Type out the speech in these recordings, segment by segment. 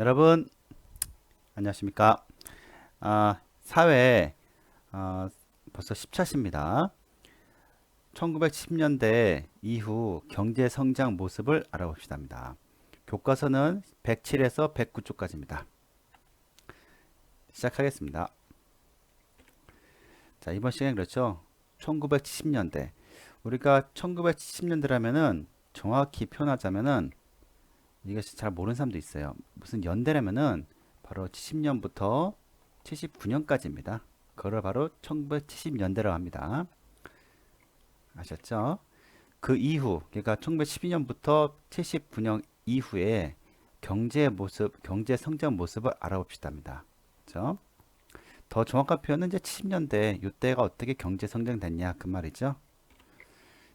여러분 안녕하십니까? 사회 벌써 10차시입니다. 1970년대 이후 경제 성장 모습을 알아봅시다입니다. 교과서는 107에서 109쪽까지입니다. 시작하겠습니다. 자, 이번 시간에 그렇죠. 1970년대. 우리가 1970년대라면은 정확히 표현하자면은 이것이 잘 모르는 사람도 있어요. 무슨 연대라면은 바로 70년부터 79년까지입니다. 그걸 바로 1970년대라고 합니다. 아셨죠? 그 이후, 그러니까 1912년부터 79년 이후에 경제 모습, 경제 성장 모습을 알아봅시다입니다. 그렇죠? 더 정확한 표현은 이제 70년대 이때가 어떻게 경제 성장됐냐 그 말이죠.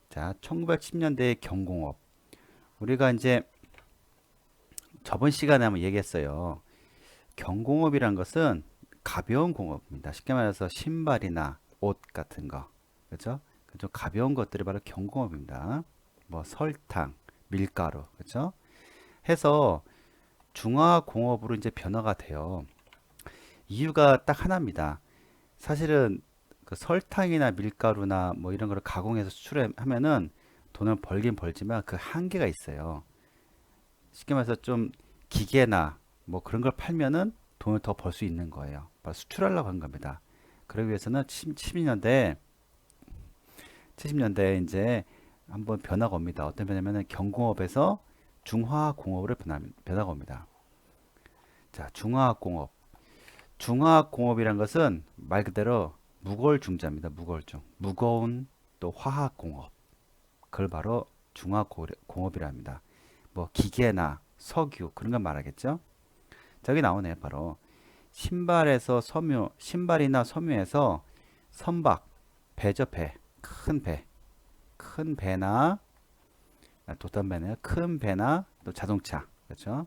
자, 1910년대의 경공업. 우리가 이제 저번 시간에 한번 얘기했어요. 경공업이란 것은 가벼운 공업입니다. 쉽게 말해서 신발이나 옷 같은 거. 그렇죠? 좀 가벼운 것들이 바로 경공업입니다. 뭐 설탕, 밀가루. 그렇죠? 해서 중화공업으로 이제 변화가 돼요. 이유가 딱 하나입니다. 사실은 그 설탕이나 밀가루나 뭐 이런 거를 가공해서 수출하면은 돈을 벌긴 벌지만 그 한계가 있어요. 쉽게 말해서 좀 기계나 뭐 그런 걸 팔면은 돈을 더 벌 수 있는 거예요. 바로 수출하려고 한 겁니다. 그러기 위해서는 70년대 이제 한번 변화가 옵니다. 어떤 변화냐면은 경공업에서 중화공업으로 변화가 옵니다. 자, 중화공업. 중화공업이란 것은 말 그대로 무거울 중자입니다. 무거울 중. 무거운 또 화학공업. 그걸 바로 중화공업이라 합니다. 뭐 기계나 석유 그런 걸 말하겠죠. 저기 나오네요. 바로 신발에서 섬유, 신발이나 섬유에서 선박, 배죠. 배, 큰 배, 큰 배나 돛단배네요. 큰 배나 또 자동차, 그렇죠.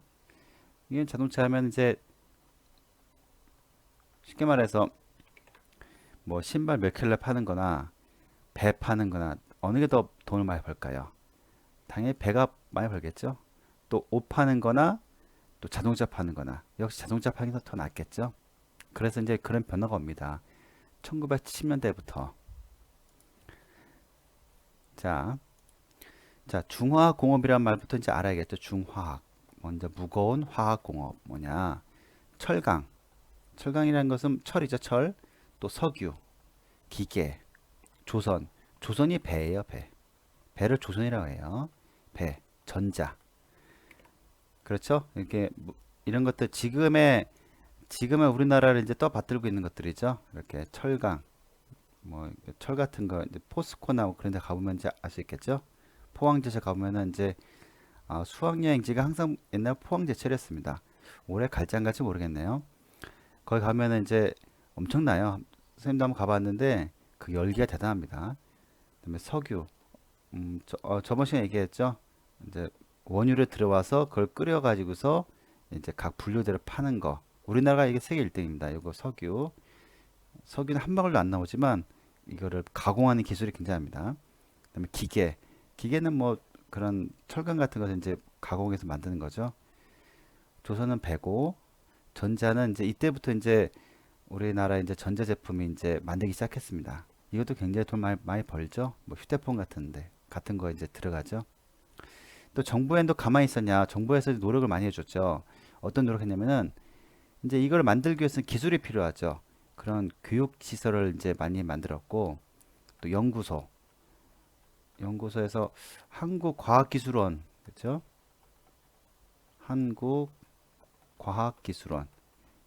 이게 자동차 하면 이제 쉽게 말해서 뭐 신발 몇 켤레 파는 거나 배 파는 거나 어느 게 더 돈을 많이 벌까요? 당연히 배가 많이 벌겠죠. 또 옷 파는 거나 또 자동차 파는 거나 역시 자동차 파는 게 더 낫겠죠. 그래서 이제 그런 변화가 옵니다. 1970년대부터. 자, 자, 중화공업이란 말부터 이제 알아야겠죠. 중화학. 먼저 무거운 화학공업 뭐냐? 철강. 철강이라는 것은 철이죠. 철. 또 석유, 기계, 조선. 조선이 배예요. 배. 배를 조선이라고 해요. 배, 전자. 그렇죠? 이렇게 이런 것들 지금의 우리나라를 이제 떠받들고 있는 것들이죠. 이렇게 철강, 뭐 철 같은 거 이제 포스코나 뭐 그런 데 가보면 이제 알 수 있겠죠. 포항제철 가보면은 이제 수학여행지가 항상 옛날 포항제철이었습니다. 올해 갈지 안 갈지 모르겠네요. 거기 가면은 이제 엄청나요. 선생님도 한번 가봤는데 그 열기가 대단합니다. 그다음에 석유, 저번 시간에 얘기했죠. 이제 원유를 들어와서 그걸 끓여가지고서 이제 각 분류대로 파는 거. 우리나라가 이게 세계 1등입니다. 이거 석유. 석유는 한 방울도 안 나오지만 이거를 가공하는 기술이 굉장합니다. 그다음에 기계. 기계는 뭐 그런 철강 같은 것을 이제 가공해서 만드는 거죠. 조선은 배고, 전자는 이제 이때부터 이제 우리나라 이제 전자제품이 이제 만들기 시작했습니다. 이것도 굉장히 돈 많이 벌죠. 뭐 휴대폰 같은 거 이제 들어가죠. 또 정부에도 가만히 있었냐? 정부에서 노력을 많이 해줬죠. 어떤 노력했냐면은 이제 이걸 만들기 위해서는 기술이 필요하죠. 그런 교육 시설을 이제 많이 만들었고 또 연구소에서 한국과학기술원 그렇죠? 한국과학기술원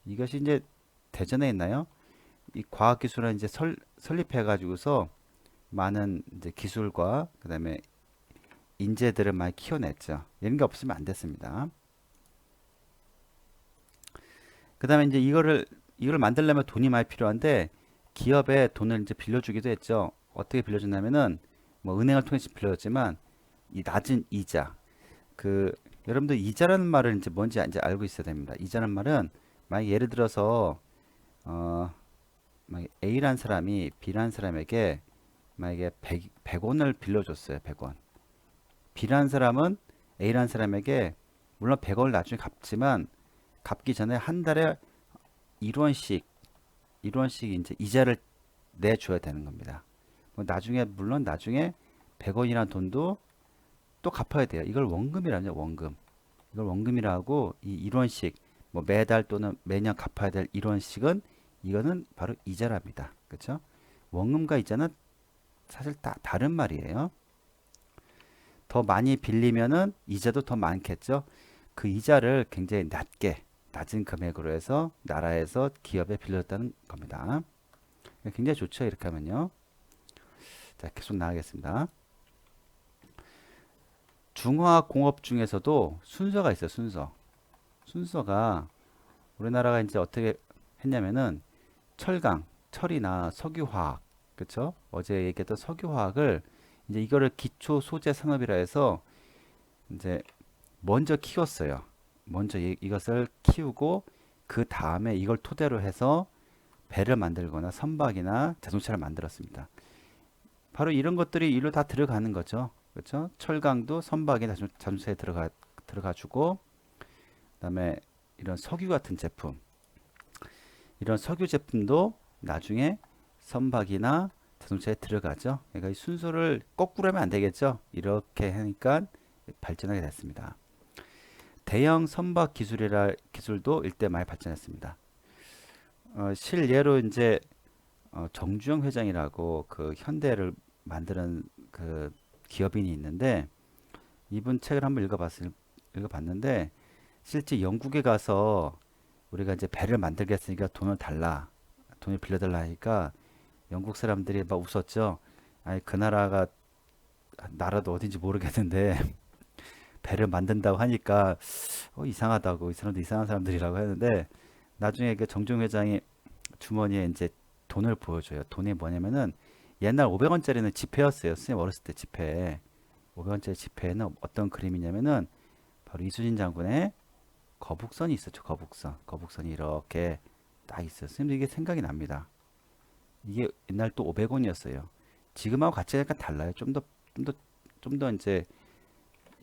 이것이 이제 대전에 있나요? 이 과학기술원 이제 설립해 가지고서 많은 이제 기술과 그다음에 인재들을 많이 키워냈죠. 이런 게 없으면 안 됐습니다. 그다음에 이제 이거를 만들려면 돈이 많이 필요한데 기업에 돈을 이제 빌려주기도 했죠. 어떻게 빌려주냐면은 뭐 은행을 통해서 빌려줬지만 이 낮은 이자 그 여러분들 이자라는 말을 이제 뭔지 이제 알고 있어야 됩니다. 이자는 말은 만약 예를 들어서 만약 A란 사람이 B란 사람에게 만약에 100원을 빌려줬어요. 100원. B란 사람은 A란 사람에게 물론 100원을 나중에 갚지만 갚기 전에 한 달에 1원씩 이제 이자를 내줘야 되는 겁니다. 뭐 나중에 물론 나중에 100원이라는 돈도 또 갚아야 돼요. 이걸 원금이라죠. 원금. 이걸 원금이라고 이 1원씩 뭐 매달 또는 매년 갚아야 될 1원씩은 이거는 바로 이자랍니다. 그렇죠? 원금과 이자는 사실 다 다른 말이에요. 더 많이 빌리면은 이자도 더 많겠죠. 그 이자를 굉장히 낮은 금액으로 해서 나라에서 기업에 빌렸다는 겁니다. 굉장히 좋죠. 이렇게 하면요. 자, 계속 나가겠습니다. 중화공업 중에서도 순서가 있어요. 순서가 우리나라가 이제 어떻게 했냐면은 철이나 석유화학, 그쵸? 어제 얘기했던 석유화학을 이제 이거를 기초 소재 산업이라 해서 이제 먼저 키웠어요. 먼저 이것을 키우고 그 다음에 이걸 토대로 해서 배를 만들거나 선박이나 자동차를 만들었습니다. 바로 이런 것들이 일로 다 들어가는 거죠. 그렇죠? 철강도 선박이나 자동차에 들어가주고, 그다음에 이런 석유 같은 제품, 이런 석유 제품도 나중에 선박이나 자동차에 들어가죠. 그러니까 이 순서를 거꾸로 하면 안 되겠죠. 이렇게 하니까 발전하게 됐습니다. 대형 선박 기술도 일대 많이 발전했습니다. 실예로 이제 정주영 회장이라고 그 현대를 만드는 그 기업인이 있는데 이분 책을 한번 읽어봤는데 실제 영국에 가서 우리가 이제 배를 만들겠으니까 돈을 빌려달라 하니까 영국 사람들이 막 웃었죠. 아니 그 나라도 어딘지 모르겠는데 배를 만든다고 하니까 이상하다고 이 사람도 이상한 사람들이라고 했는데 나중에 그 정중 회장이 주머니에 이제 돈을 보여줘요. 돈이 뭐냐면은 옛날 500원짜리는 지폐였어요. 선생님 어렸을 때 지폐. 500원짜리 지폐에는 어떤 그림이냐면은 바로 이순신 장군의 거북선이 있었죠. 거북선이 이렇게 딱 있어요. 선생님도 이게 생각이 납니다. 이게 옛날 또 500원이었어요. 지금하고 가치가 약간 달라요. 좀 더 이제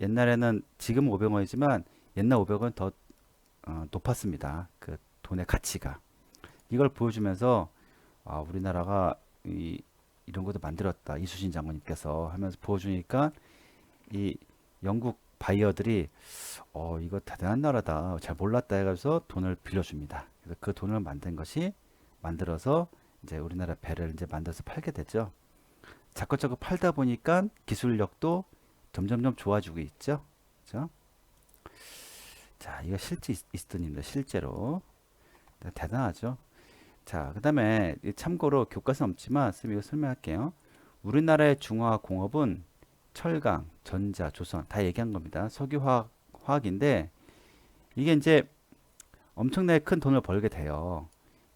옛날에는 지금 500원이지만 옛날 500원 더 높았습니다. 그 돈의 가치가. 이걸 보여주면서 우리나라가 이런 것도 만들었다. 이순신 장군님께서 하면서 보여주니까 이 영국 바이어들이 이거 대단한 나라다. 잘 몰랐다 해가지고 돈을 빌려줍니다. 그래서 그 돈을 만들어서 이제 우리나라 배를 이제 만들어서 팔게 됐죠. 자꾸 팔다 보니까 기술력도 점점점 좋아지고 있죠. 그죠? 자, 이거 실제 있었던 일입니다. 실제로. 대단하죠. 자, 그 다음에 참고로 교과서는 없지만 이거 설명할게요. 우리나라의 중화공업은 철강, 전자, 조선 다 얘기한 겁니다. 석유화학인데 이게 이제 엄청나게 큰 돈을 벌게 돼요.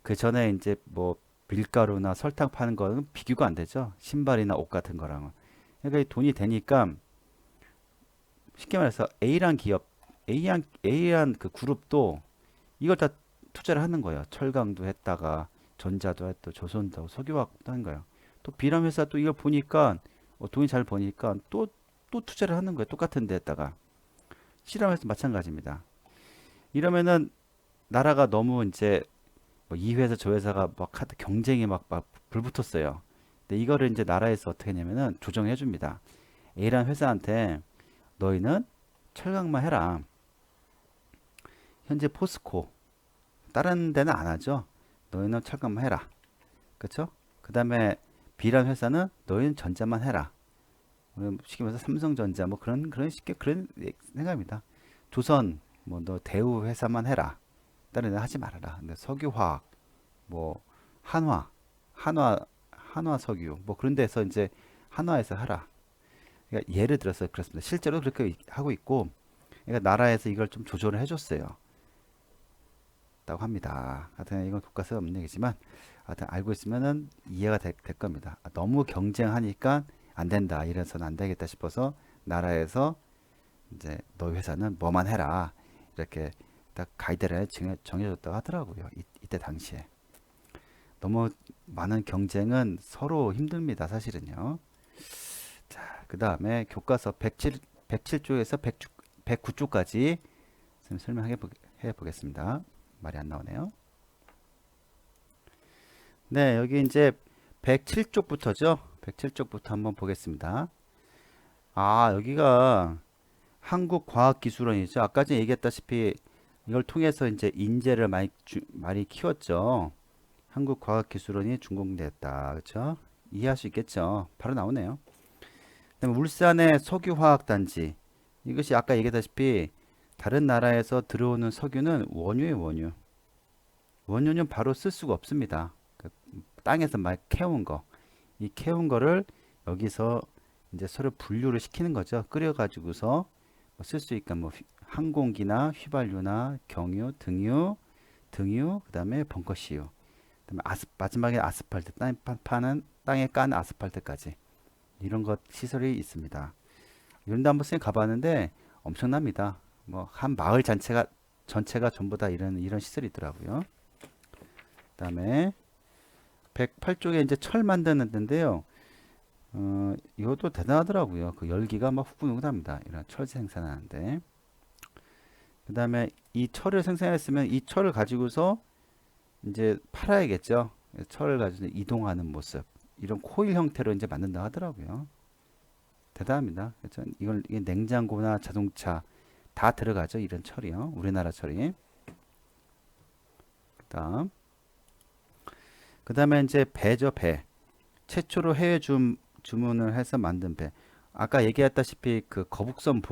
그 전에 이제 뭐 밀가루나 설탕 파는 거는 비교가 안 되죠. 신발이나 옷 같은 거랑은. 그러니까 이 돈이 되니까 쉽게 말해서 A란 그 그룹도 이걸 다 투자를 하는 거예요. 철강도 했다가 전자도 했고 조선도 하고 석유화학도 한 거예요. 또 B란 회사 또 이걸 보니까 돈이 잘 버니까 또 투자를 하는 거예요. 똑같은 데에다가. C란 회사 마찬가지입니다. 이러면은 나라가 너무 이제 이 회사 저 회사가 막 하도 경쟁이 막 불붙었어요. 근데 이거를 이제 나라에서 어떻게 했냐면은 조정해 줍니다. A란 회사한테 너희는 철강만 해라. 현재 포스코 다른 데는 안 하죠. 너희는 철강만 해라. 그렇죠? 그 다음에 B란 회사는 너희는 전자만 해라. 쉽게 말해서 삼성전자 뭐 그런 생각입니다. 조선 뭐 너 대우 회사만 해라. 다른 데 하지 말아라. 근데 석유화학 뭐 한화 석유 뭐 그런 데서 이제 한화에서 하라. 그러니까 예를 들어서 그렇습니다. 실제로 그렇게 하고 있고, 그러니까 나라에서 이걸 좀 조절을 해줬어요. 라고 합니다. 하여튼 이건 교과서에 없는 얘기지만 하여튼 알고 있으면은 이해가 될 겁니다. 너무 경쟁하니까 안 된다. 이래서는 안 되겠다 싶어서 나라에서 이제 너희 회사는 뭐만 해라. 이렇게 딱 가이드라인을 정해줬다고 하더라고요. 이때 당시에. 너무 많은 경쟁은 서로 힘듭니다. 사실은요. 자, 그 다음에 교과서 107쪽에서 109쪽까지 설명해 해 보겠습니다. 말이 안 나오네요. 네, 여기 이제 107쪽부터죠. 107쪽부터 한번 보겠습니다. 아, 여기가 한국과학기술원이죠. 아까 전에 얘기했다시피 이걸 통해서 이제 인재를 많이 키웠죠. 한국과학기술원이 준공됐다. 그렇죠? 이해할 수 있겠죠. 바로 나오네요. 그다음에 울산의 석유화학단지. 이것이 아까 얘기했다시피 다른 나라에서 들어오는 석유는 원유예요, 원유. 원유는 바로 쓸 수가 없습니다. 그 땅에서 막 캐온 거. 이 캐온 거를 여기서 이제 서로 분류를 시키는 거죠. 끓여가지고서 쓸 수 있게 뭐 항공기나 휘발유나 경유, 등유, 그다음에 벙커CU, 그다음에 마지막에 아스팔트, 땅에 깐 아스팔트까지 이런 것 시설이 있습니다. 이런데 한번 쌤 가봤는데 엄청납니다. 뭐 한 마을 전체가 전부 다 이런 시설이 있더라고요. 그다음에 108쪽에 이제 철 만드는 데인데요. 이것도 대단하더라고요. 그 열기가 막 후끈후끈합니다. 이런 철 생산하는데. 그 다음에 이 철을 생산했으면 이 철을 가지고서 이제 팔아야겠죠. 철을 가지고 이동하는 모습. 이런 코일 형태로 이제 만든다 하더라고요. 대단합니다. 그렇죠? 이게 냉장고나 자동차 다 들어가죠. 이런 철이요. 우리나라 철이. 그 다음에 이제 배죠, 배. 최초로 해외 주문을 해서 만든 배. 아까 얘기했다시피 그 거북선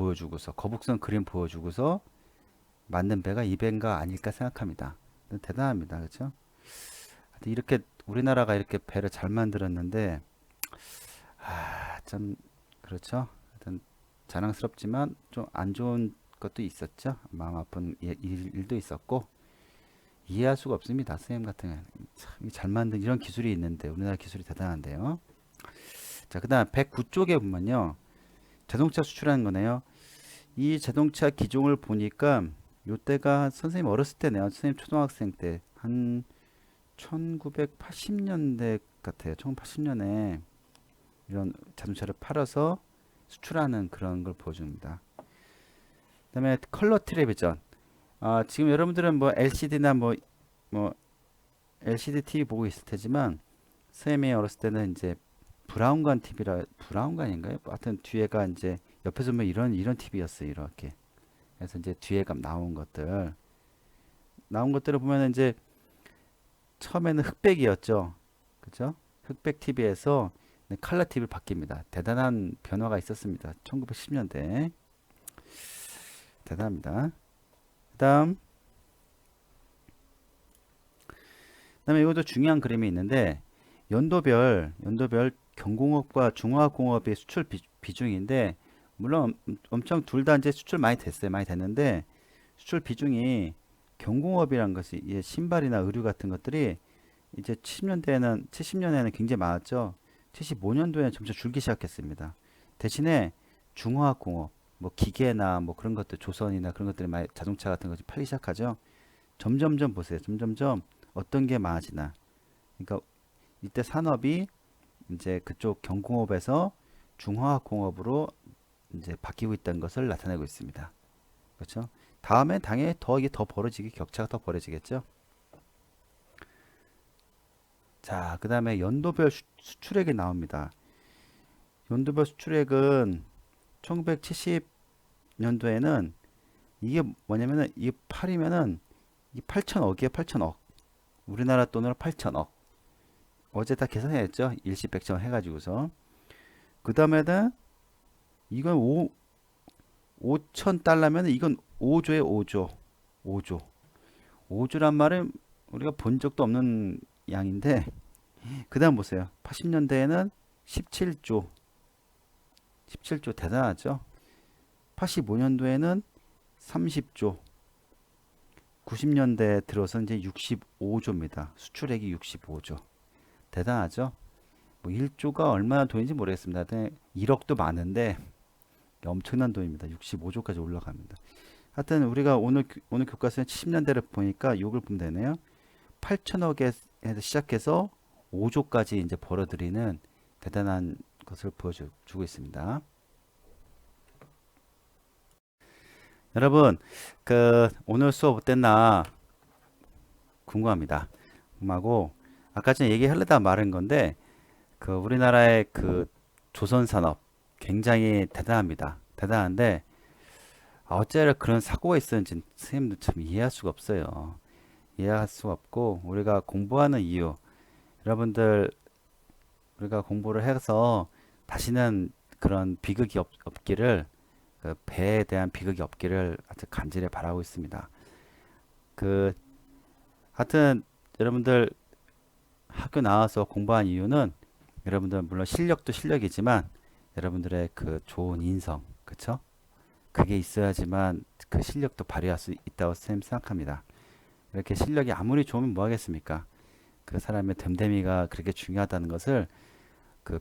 그림 보여주고서 만든 배가 이 배인가 아닐까 생각합니다. 대단합니다. 그렇죠? 이렇게 우리나라가 이렇게 배를 잘 만들었는데 좀 그렇죠. 하여튼 자랑스럽지만 좀 안 좋은 것도 있었죠. 마음 아픈 일도 있었고 이해할 수가 없습니다. 선생님 같은 경우는 참 잘 만든 이런 기술이 있는데 우리나라 기술이 대단한데요. 자, 그다음 109쪽에 보면요. 자동차 수출하는 거네요. 이 자동차 기종을 보니까 요때가 선생님 어렸을 때네요. 선생님 초등학생 때 한 1980년대 같아요. 1980년에 이런 자동차를 팔아서 수출하는 그런 걸 보여줍니다. 그다음에 컬러 텔레비전. 지금 여러분들은 뭐 LCD나 뭐 LCD TV 보고 있을 테지만 선생님이 어렸을 때는 이제 브라운관인가요? 하여튼 뒤에가 이제 옆에서 보면 이런 TV였어요. 이렇게. 그래서 이제 뒤에가 나온 것들을 보면 이제 처음에는 흑백이었죠. 그죠? 흑백 TV에서 컬러 TV로 바뀝니다. 대단한 변화가 있었습니다. 1910년대. 대단합니다. 그다음에 이것도 중요한 그림이 있는데 연도별 경공업과 중화공업의 수출 비중인데 물론 엄청 둘 다 이제 수출 많이 됐어요. 많이 됐는데 수출 비중이 경공업이란 것이 신발이나 의류 같은 것들이 이제 70년에는 굉장히 많았죠. 75년도에는 점점 줄기 시작했습니다. 대신에 중화학공업, 뭐 기계나 뭐 그런 것들, 조선이나 그런 것들이 많이 자동차 같은 것이 팔리기 시작하죠. 점점점 보세요. 점점점 어떤 게 많아지나. 그러니까 이때 산업이 이제 그쪽 경공업에서 중화학공업으로 이제 바뀌고 있다는 것을 나타내고 있습니다. 그렇죠? 다음에 당연히 이게 더 격차가 더 벌어지겠죠. 자, 그 다음에 연도별 수출액이 나옵니다. 연도별 수출액은 1970년도에는 이게 뭐냐면은 이 8이면은 이 8천억이에요. 8천억. 우리나라 돈으로 8천억. 어제 다 계산했죠. 일시 백천 해가지고서. 그 다음에는 이건 5천 달러면 이건 5조에 5조. 5조. 5조란 말은 우리가 본 적도 없는 양인데 그 다음 보세요. 80년대에는 17조. 17조 대단하죠. 85년도에는 30조. 90년대 들어서 이제 65조입니다. 수출액이 65조. 대단하죠. 뭐 1조가 얼마나 돈인지 모르겠습니다. 1억도 많은데 엄청난 돈입니다. 65조까지 올라갑니다. 하여튼 우리가 오늘 교과서는 70년대를 보니까 이걸 보면 되네요. 8천억에서 시작해서 5조까지 이제 벌어들이는 대단한 것을 보여주고 있습니다. 여러분, 오늘 수업 어땠나 궁금합니다. 궁금하고, 아까 전에 얘기하려다 말한 건데, 우리나라의 조선 산업 굉장히 대단합니다. 대단한데, 어째서 그런 사고가 있었는지 선생님도 참 이해할 수가 없어요. 이해할 수가 없고, 우리가 공부하는 이유, 여러분들, 우리가 공부를 해서 다시는 그런 비극이 없기를, 배에 대한 비극이 없기를 아주 간절히 바라고 있습니다. 그, 하여튼, 여러분들 학교 나와서 공부한 이유는 여러분들 물론 실력도 실력이지만 여러분들의 좋은 인성, 그쵸? 그게 있어야지만 그 실력도 발휘할 수 있다고 쌤 생각합니다. 이렇게 실력이 아무리 좋으면 뭐 하겠습니까? 그 사람의 됨됨이가 그렇게 중요하다는 것을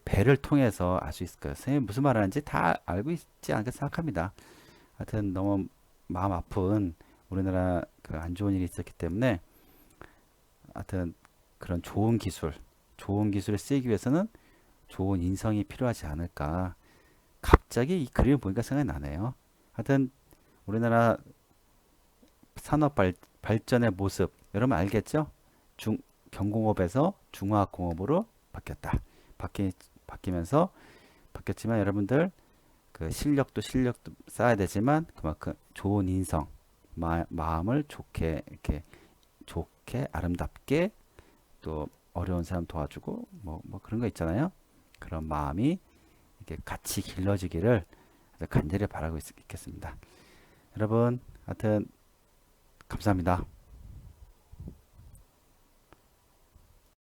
배를 통해서 알 수 있을 거예요. 선생님이 무슨 말 하는지 다 알고 있지 않을까 생각합니다. 하여튼 너무 마음 아픈 우리나라 안 좋은 일이 있었기 때문에 하여튼 그런 좋은 기술을 쓰기 위해서는 좋은 인성이 필요하지 않을까. 갑자기 이 그림을 보니까 생각이 나네요. 하여튼 우리나라 산업 발전의 모습 여러분 알겠죠? 경공업에서 중화공업으로 바뀌었다. 바뀌면서 바뀌었지만 여러분들 실력도 쌓아야 되지만 그만큼 좋은 인성, 마음을 좋게 이렇게 좋게 아름답게 또 어려운 사람 도와주고 뭐 그런 거 있잖아요. 그런 마음이 이렇게 같이 길러지기를 간절히 바라고 있겠습니다. 여러분, 하여튼 감사합니다.